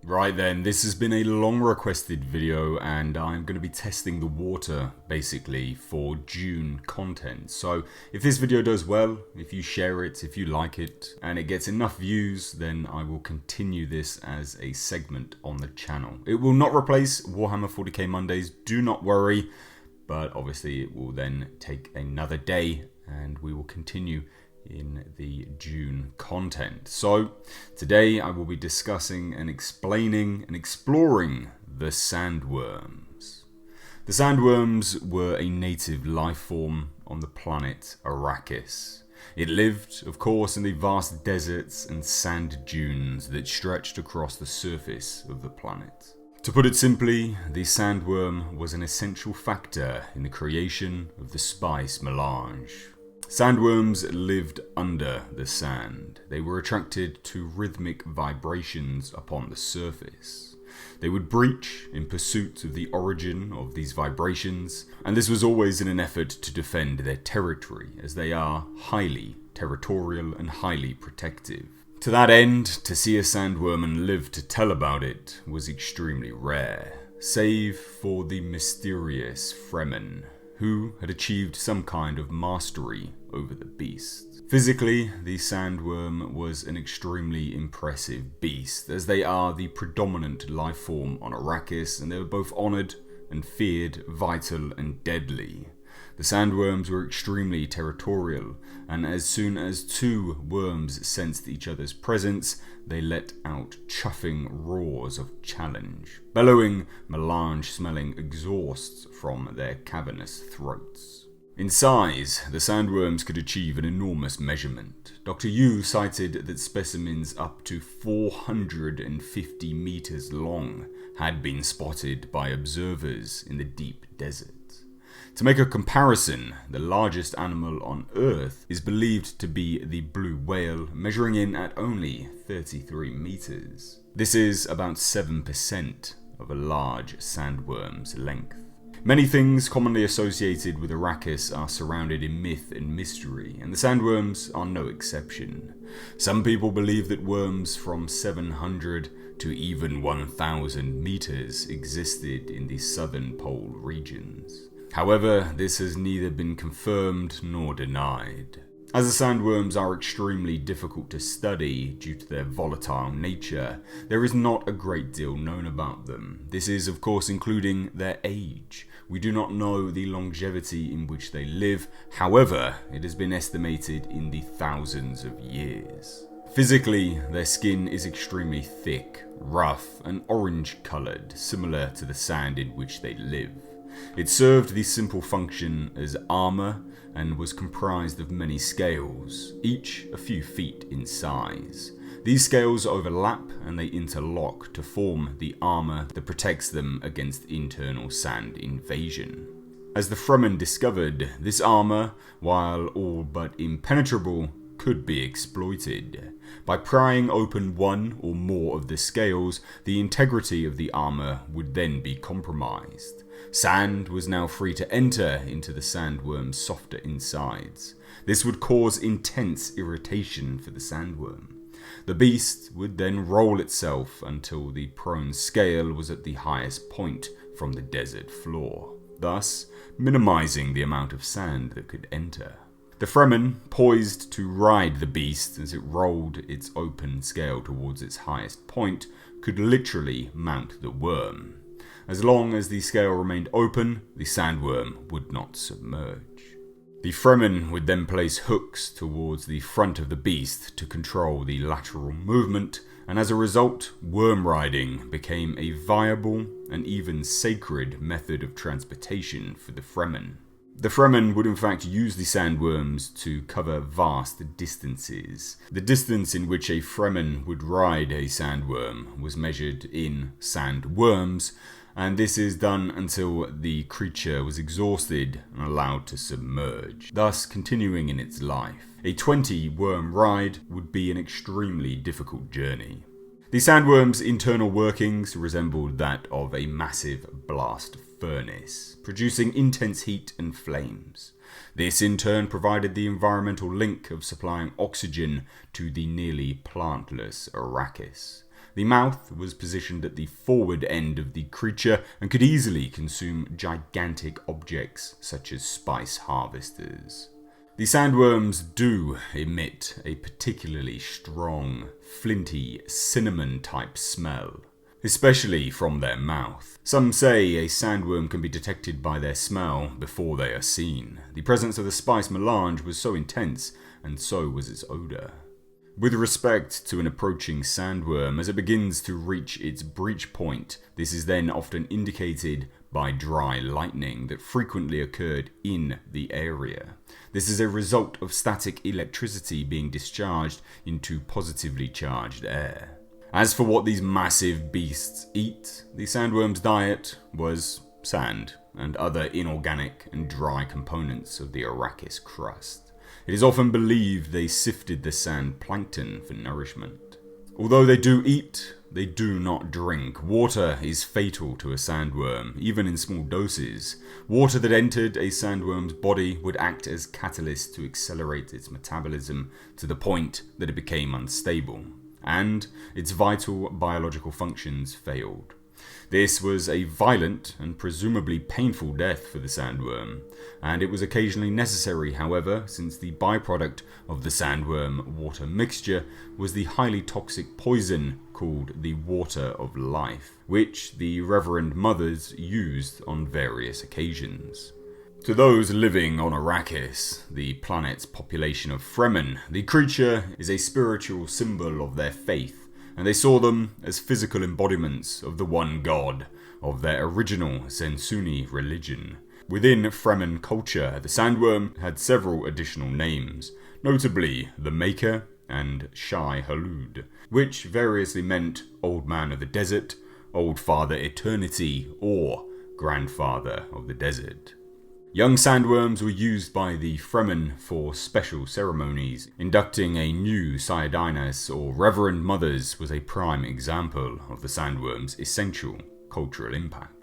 Right then, this has been a long requested video and I'm going to be testing the water basically for DUNE content. So if this video does well, if you share it, if you like it and it gets enough views, then I will continue this as a segment on the channel. It will not replace Warhammer 40k Mondays, do not worry, but obviously it will then take another day and we will continue in the DUNE content. So today I will be discussing and explaining and exploring the sandworms. The sandworms were a native life form on the planet Arrakis. It lived, of course, in the vast deserts and sand dunes that stretched across the surface of the planet. To put it simply, the sandworm was an essential factor in the creation of the spice melange. Sandworms lived under the sand. They were attracted to rhythmic vibrations upon the surface. They would breach in pursuit of the origin of these vibrations, and this was always in an effort to defend their territory, as they are highly territorial and highly protective. To that end, to see a sandworm and live to tell about it was extremely rare, save for the mysterious Fremen, who had achieved some kind of mastery over the beast. Physically, the sandworm was an extremely impressive beast, as they are the predominant life form on Arrakis, and they were both honoured and feared, vital and deadly. The sandworms were extremely territorial, and as soon as two worms sensed each other's presence, they let out chuffing roars of challenge, bellowing, melange-smelling exhausts from their cavernous throats. In size, the sandworms could achieve an enormous measurement. Dr. Yu cited that specimens up to 450 meters long had been spotted by observers in the deep desert. To make a comparison, the largest animal on Earth is believed to be the blue whale, measuring in at only 33 meters. This is about 7% of a large sandworm's length. Many things commonly associated with Arrakis are surrounded in myth and mystery, and the sandworms are no exception. Some people believe that worms from 700 to even 1,000 meters existed in the southern pole regions. However, this has neither been confirmed nor denied. As the sandworms are extremely difficult to study due to their volatile nature, there is not a great deal known about them. This is, of course, including their age. We do not know the longevity in which they live, however, it has been estimated in the thousands of years. Physically, their skin is extremely thick, rough, and orange-coloured, similar to the sand in which they live. It served the simple function as armour and was comprised of many scales, each a few feet in size. These scales overlap and they interlock to form the armour that protects them against internal sand invasion. As the Fremen discovered, this armour, while all but impenetrable, could be exploited. By prying open one or more of the scales, the integrity of the armour would then be compromised. Sand was now free to enter into the sandworm's softer insides. This would cause intense irritation for the sandworm. The beast would then roll itself until the prone scale was at the highest point from the desert floor, thus minimizing the amount of sand that could enter. The Fremen, poised to ride the beast as it rolled its open scale towards its highest point, could literally mount the worm. As long as the scale remained open, the sandworm would not submerge. The Fremen would then place hooks towards the front of the beast to control the lateral movement, and as a result, worm riding became a viable and even sacred method of transportation for the Fremen. The Fremen would in fact use the sandworms to cover vast distances. The distance in which a Fremen would ride a sandworm was measured in sandworms, and this is done until the creature was exhausted and allowed to submerge, thus continuing in its life. A 20-worm ride would be an extremely difficult journey. The sandworm's internal workings resembled that of a massive blast furnace, producing intense heat and flames. This in turn provided the environmental link of supplying oxygen to the nearly plantless Arrakis. The mouth was positioned at the forward end of the creature and could easily consume gigantic objects such as spice harvesters. The sandworms do emit a particularly strong, flinty, cinnamon-type smell, especially from their mouth. Some say a sandworm can be detected by their smell before they are seen. The presence of the spice melange was so intense, and so was its odour. With respect to an approaching sandworm, as it begins to reach its breach point, this is then often indicated by dry lightning that frequently occurred in the area. This is a result of static electricity being discharged into positively charged air. As for what these massive beasts eat, the sandworm's diet was sand and other inorganic and dry components of the Arrakis crust. It is often believed they sifted the sand plankton for nourishment. Although they do eat, they do not drink. Water is fatal to a sandworm, even in small doses. Water that entered a sandworm's body would act as catalyst to accelerate its metabolism to the point that it became unstable, and its vital biological functions failed. This was a violent and presumably painful death for the sandworm, and it was occasionally necessary, however, since the byproduct of the sandworm-water mixture was the highly toxic poison called the Water of Life, which the Reverend Mothers used on various occasions. To those living on Arrakis, the planet's population of Fremen, the creature is a spiritual symbol of their faith, and they saw them as physical embodiments of the one god of their original Sensuni religion. Within Fremen culture, the sandworm had several additional names, notably the Maker and Shai Halud, which variously meant Old Man of the Desert, Old Father Eternity, or Grandfather of the Desert. Young sandworms were used by the Fremen for special ceremonies. Inducting a new Sayadanas or Reverend Mothers was a prime example of the sandworm's essential cultural impact.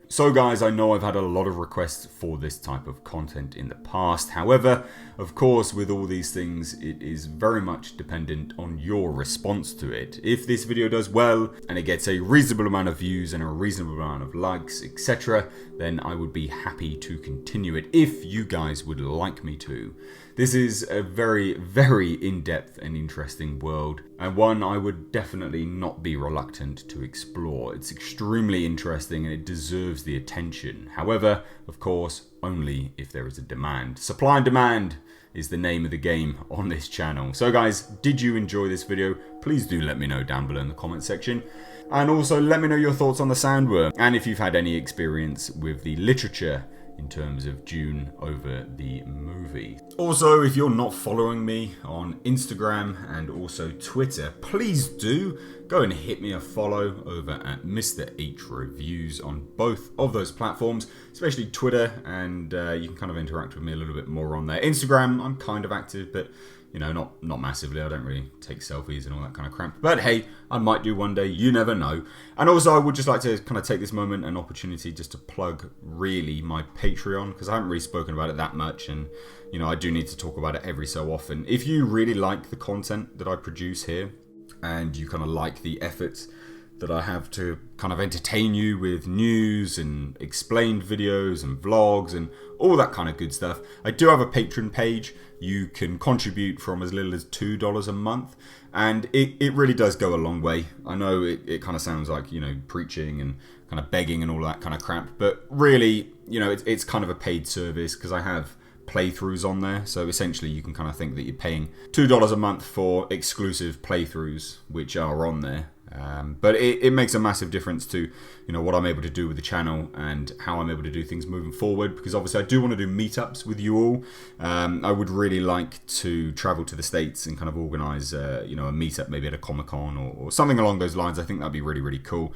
So guys, I know I've had a lot of requests for this type of content in the past. However, of course, with all these things, it is very much dependent on your response to it. If this video does well and it gets a reasonable amount of views and a reasonable amount of likes, etc., then I would be happy to continue it if you guys would like me to. This is a very, very in-depth and interesting world, and one I would definitely not be reluctant to explore. It's extremely interesting and it deserves the attention. However, of course, only if there is a demand. Supply and demand is the name of the game on this channel. So guys, did you enjoy this video? Please do let me know down below in the comment section. And also let me know your thoughts on the sandworm, and if you've had any experience with the literature in terms of Dune over the movie. Also, if you're not following me on Instagram and also Twitter, please do go and hit me a follow over at Mr. H Reviews on both of those platforms, especially Twitter, and you can kind of interact with me a little bit more on there. Instagram, I'm kind of active, but you know, not massively. I don't really take selfies and all that kind of crap. But hey, I might do one day, you never know. And also, I would just like to kind of take this moment and opportunity just to plug, really, my Patreon, because I haven't really spoken about it that much, and, you know, I do need to talk about it every so often. If you really like the content that I produce here, and you kind of like the efforts that I have to kind of entertain you with news and explained videos and vlogs and all that kind of good stuff, I do have a Patreon page. You can contribute from as little as $2 a month, and it really does go a long way. I know it kind of sounds like, you know, preaching and kind of begging and all that kind of crap, but really, you know, it's kind of a paid service because I have playthroughs on there. So essentially you can kind of think that you're paying $2 a month for exclusive playthroughs which are on there. But it makes a massive difference to, you know, what I'm able to do with the channel and how I'm able to do things moving forward, because obviously I do want to do meetups with you all. I would really like to travel to the States and kind of organize, you know, a meetup maybe at a Comic-Con or something along those lines. I think that'd be really, really cool.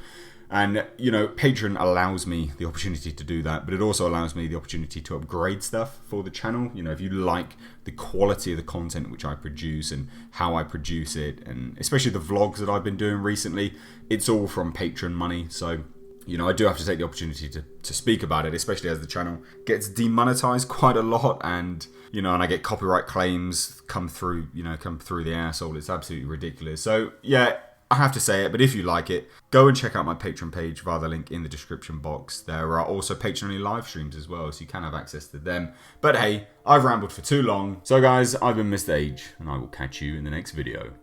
And, you know, Patreon allows me the opportunity to do that, but it also allows me the opportunity to upgrade stuff for the channel. You know, if you like the quality of the content which I produce and how I produce it, and especially the vlogs that I've been doing recently, it's all from Patreon money. So, you know, I do have to take the opportunity to speak about it, especially as the channel gets demonetized quite a lot, and, you know, and I get copyright claims come through the asshole. It's absolutely ridiculous. So, yeah, I have to say it, but if you like it, go and check out my Patreon page via the link in the description box. There are also Patreon-only live streams as well, so you can have access to them. But hey, I've rambled for too long. So guys, I've been Mr. H, and I will catch you in the next video.